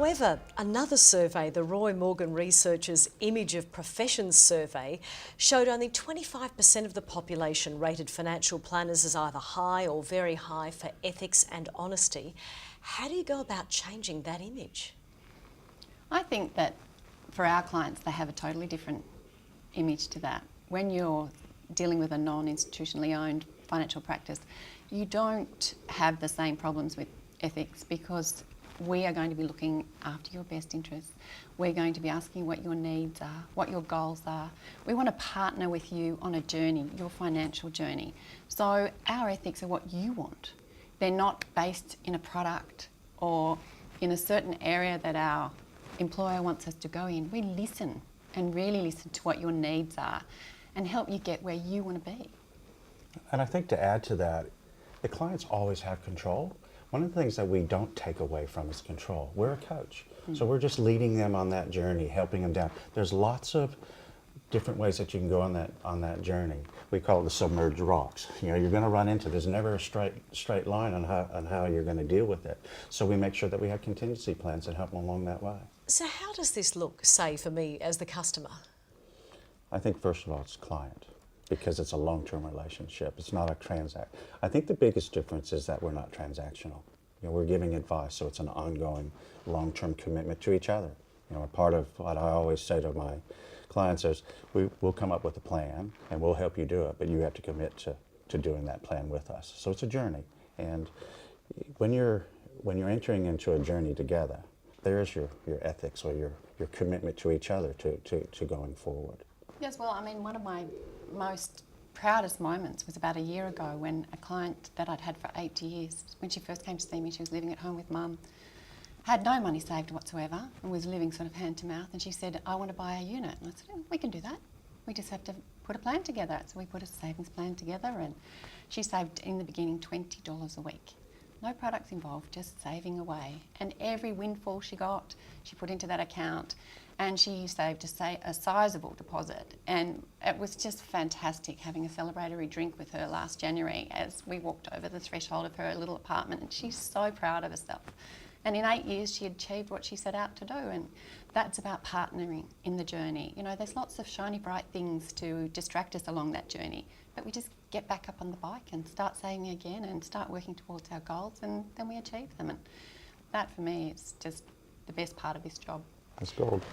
However, another survey, the Roy Morgan researchers' Image of Professions survey, showed only 25% of the population rated financial planners as either high or very high for ethics and honesty. How do you go about changing that image? I think that for our clients, they have a totally different image to that. When you're dealing with a non-institutionally owned financial practice, you don't have the same problems with ethics because we are going to be looking after your best interests. We're going to be asking what your needs are, what your goals are. We want to partner with you on a journey, your financial journey. So our ethics are what you want. They're not based in a product or in a certain area that our employer wants us to go in. We listen and really listen to what your needs are and help you get where you want to be. And I think to add to that, the clients always have control. One of the things that we don't take away from is control. We're a coach. So we're just leading them on that journey, helping them down. There's lots of different ways that you can go on that journey. We call it the submerged rocks. You know, you're going to run into, there's never a straight line on how you're going to deal with it. So we make sure that we have contingency plans that help them along that way. So how does this look, say, for me as the customer? I think first of all it's client, because it's a long-term relationship. It's not a transact. I think the biggest difference is that we're not transactional. You know, we're giving advice, so it's an ongoing, long-term commitment to each other. You know, part of what I always say to my clients is, we'll come up with a plan and we'll help you do it, but you have to commit to doing that plan with us. So it's a journey, and when you're entering into a journey together, there's your ethics or your commitment to each other to going forward. Yes, well, I mean, one of my most proudest moments was about a year ago when a client that I'd had for 8 years, when she first came to see me, she was living at home with Mum, had no money saved whatsoever and was living sort of hand to mouth, and she said, I want to buy a unit. And I said, oh, we can do that. We just have to put a plan together. So we put a savings plan together, and she saved in the beginning $20 a week. No products involved, just saving away. And every windfall she got, she put into that account, and she saved a sizable deposit. And it was just fantastic having a celebratory drink with her last January as we walked over the threshold of her little apartment, and she's so proud of herself. And in 8 years, she achieved what she set out to do, and that's about partnering in the journey. You know, there's lots of shiny, bright things to distract us along that journey, but we just get back up on the bike and start saving again and start working towards our goals, and then we achieve them. And that, for me, is just the best part of this job. That's gold.